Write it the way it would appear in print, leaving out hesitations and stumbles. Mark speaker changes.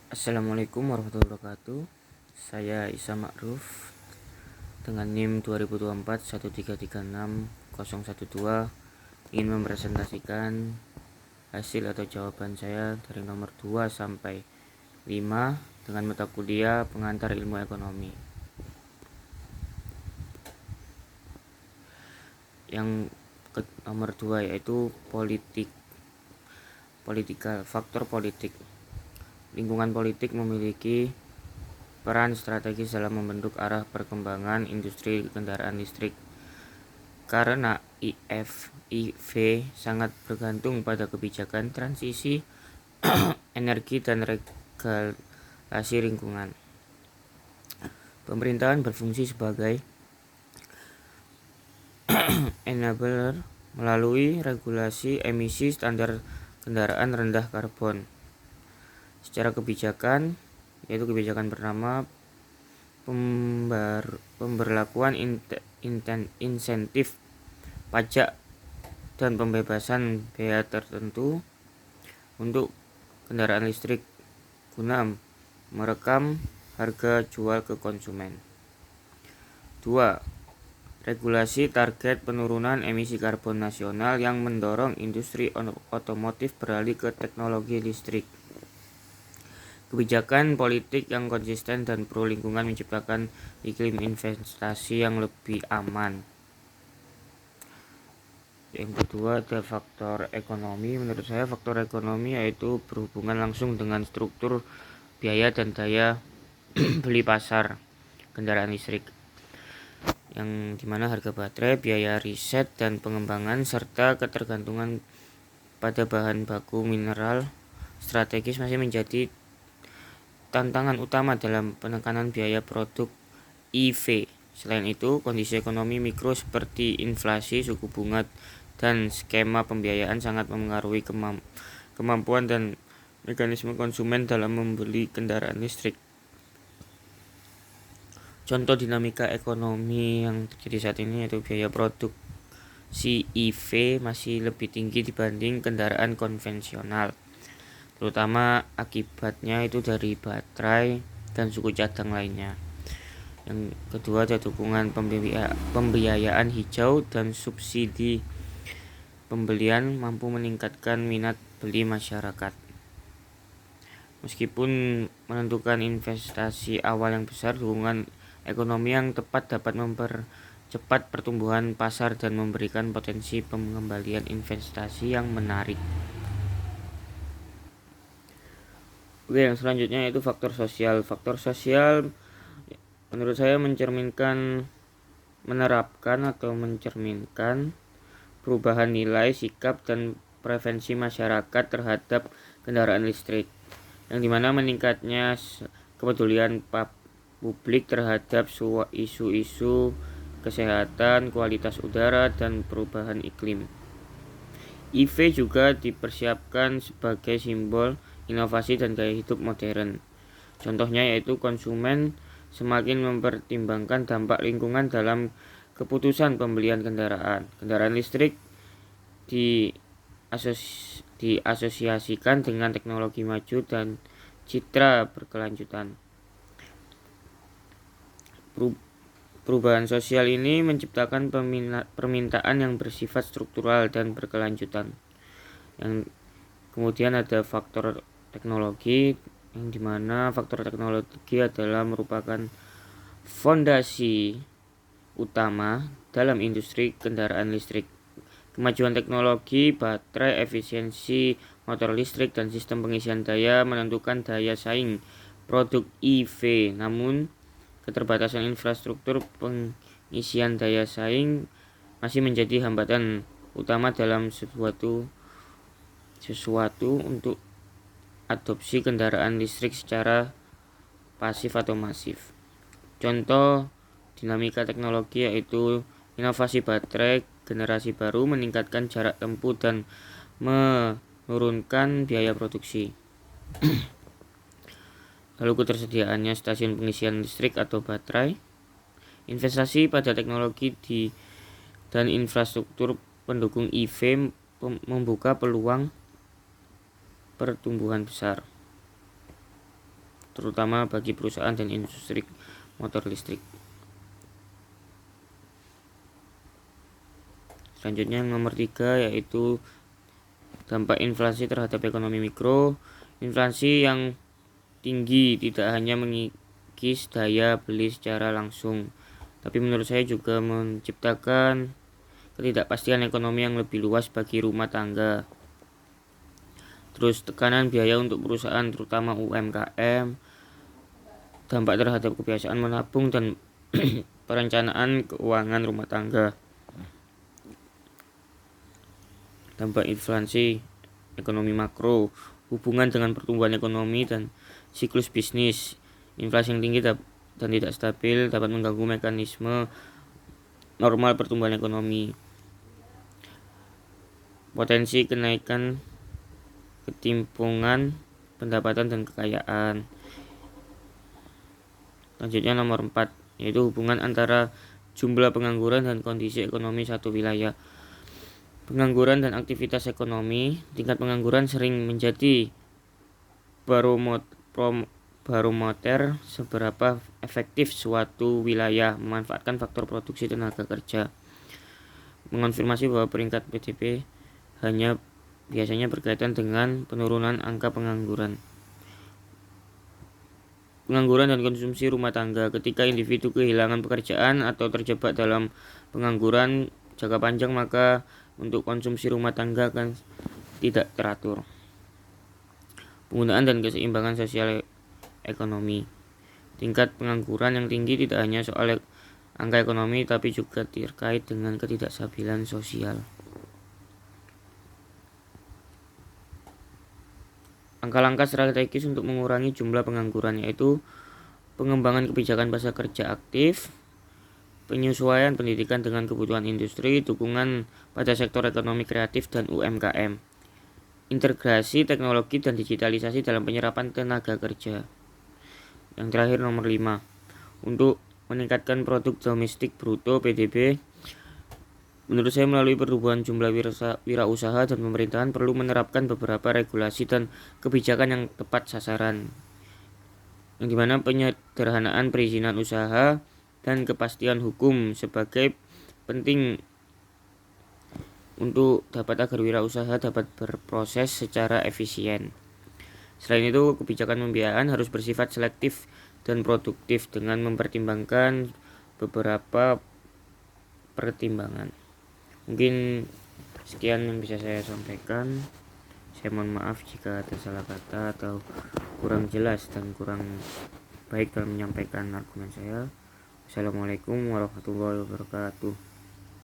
Speaker 1: Assalamualaikum warahmatullahi wabarakatuh. Saya Isa Ma'ruf dengan NIM 2024 1336012 ingin mempresentasikan hasil atau jawaban saya dari nomor 2 sampai 5 dengan mata kuliah pengantar ilmu ekonomi. Yang nomor 2 yaitu faktor politik. Lingkungan politik memiliki peran strategis dalam membentuk arah perkembangan industri kendaraan listrik karena EV sangat bergantung pada kebijakan transisi energi dan regulasi lingkungan. Pemerintahan berfungsi sebagai enabler melalui regulasi emisi standar kendaraan rendah karbon. Secara kebijakan, yaitu kebijakan bernama pemberlakuan insentif pajak dan pembebasan biaya tertentu untuk kendaraan listrik guna merekam harga jual ke konsumen. 2. Regulasi target penurunan emisi karbon nasional yang mendorong industri otomotif beralih ke teknologi listrik. Kebijakan politik yang konsisten dan pro lingkungan menciptakan iklim investasi yang lebih aman. Yang kedua ada faktor ekonomi. Menurut saya faktor ekonomi yaitu berhubungan langsung dengan struktur biaya dan daya beli pasar kendaraan listrik, yang dimana harga baterai, biaya riset dan pengembangan, serta ketergantungan pada bahan baku mineral strategis masih menjadi tantangan utama dalam penekanan biaya produk EV. Selain itu, kondisi ekonomi mikro seperti inflasi, suku bunga, dan skema pembiayaan sangat mempengaruhi kemampuan dan mekanisme konsumen dalam membeli kendaraan listrik. Contoh dinamika ekonomi yang terjadi saat ini yaitu biaya produksi EV masih lebih tinggi dibanding kendaraan konvensional, terutama akibatnya itu dari baterai dan suku cadang lainnya. Yang kedua ada dukungan pembiayaan hijau dan subsidi pembelian mampu meningkatkan minat beli masyarakat. Meskipun menentukan investasi awal yang besar, dukungan ekonomi yang tepat dapat mempercepat pertumbuhan pasar dan memberikan potensi pengembalian investasi yang menarik. Oke, yang selanjutnya yaitu faktor sosial. Faktor sosial menurut saya mencerminkan perubahan nilai, sikap, dan preferensi masyarakat terhadap kendaraan listrik, yang dimana meningkatnya kepedulian publik terhadap isu-isu kesehatan, kualitas udara, dan perubahan iklim. EV juga dipersiapkan sebagai simbol inovasi dan gaya hidup modern. Contohnya yaitu konsumen semakin mempertimbangkan dampak lingkungan dalam keputusan pembelian kendaraan. Kendaraan listrik diasosiasikan dengan teknologi maju dan citra berkelanjutan. Perubahan sosial ini menciptakan permintaan yang bersifat struktural dan berkelanjutan. Yang kemudian ada faktor teknologi, yang dimana faktor teknologi adalah merupakan fondasi utama dalam industri kendaraan listrik. Kemajuan teknologi, baterai, efisiensi motor listrik, dan sistem pengisian daya menentukan daya saing produk EV. Namun, keterbatasan infrastruktur pengisian daya saing masih menjadi hambatan utama dalam sesuatu untuk adopsi kendaraan listrik secara pasif atau masif. Contoh dinamika teknologi yaitu inovasi baterai generasi baru meningkatkan jarak tempuh dan menurunkan biaya produksi. Lalu ketersediaannya stasiun pengisian listrik atau baterai. Investasi pada teknologi dan infrastruktur pendukung EV membuka peluang pertumbuhan besar. terutama bagi perusahaan dan industri motor listrik. Selanjutnya yang nomor 3 yaitu dampak inflasi terhadap ekonomi mikro. Inflasi yang tinggi tidak hanya mengikis daya beli secara langsung, tapi menurut saya juga menciptakan ketidakpastian ekonomi yang lebih luas bagi rumah tangga. Terus tekanan biaya untuk perusahaan terutama UMKM, dampak terhadap kebiasaan menabung dan perencanaan keuangan rumah tangga. Dampak inflasi ekonomi makro, hubungan dengan pertumbuhan ekonomi dan siklus bisnis. Inflasi yang tinggi dan tidak stabil dapat mengganggu mekanisme normal pertumbuhan ekonomi. Potensi kenaikan ketimpangan pendapatan dan kekayaan. Selanjutnya nomor 4 yaitu hubungan antara jumlah pengangguran dan kondisi ekonomi satu wilayah. Pengangguran dan aktivitas ekonomi. Tingkat pengangguran sering menjadi barometer seberapa efektif suatu wilayah memanfaatkan faktor produksi tenaga kerja. Mengonfirmasi bahwa peringkat PDB biasanya berkaitan dengan penurunan angka pengangguran. Pengangguran dan konsumsi rumah tangga. Ketika individu kehilangan pekerjaan atau terjebak dalam pengangguran jangka panjang, maka untuk konsumsi rumah tangga akan tidak teratur. Penggunaan dan keseimbangan sosial ekonomi. Tingkat pengangguran yang tinggi tidak hanya soal angka ekonomi, tapi juga terkait dengan ketidakstabilan sosial. Langkah-langkah strategis untuk mengurangi jumlah pengangguran yaitu pengembangan kebijakan pasar kerja aktif, penyesuaian pendidikan dengan kebutuhan industri, dukungan pada sektor ekonomi kreatif dan UMKM, integrasi teknologi dan digitalisasi dalam penyerapan tenaga kerja. Yang terakhir nomor 5, untuk meningkatkan produk domestik bruto PDB, menurut saya melalui pertumbuhan jumlah wirausaha dan pemerintahan perlu menerapkan beberapa regulasi dan kebijakan yang tepat sasaran, yang dimana penyederhanaan perizinan usaha dan kepastian hukum sebagai penting untuk dapat agar wirausaha dapat berproses secara efisien. Selain itu, kebijakan pembiayaan harus bersifat selektif dan produktif dengan mempertimbangkan beberapa pertimbangan. Mungkin sekian yang bisa saya sampaikan. Saya mohon maaf jika ada salah kata atau kurang jelas dan kurang baik dalam menyampaikan argumen saya. Assalamualaikum warahmatullahi wabarakatuh.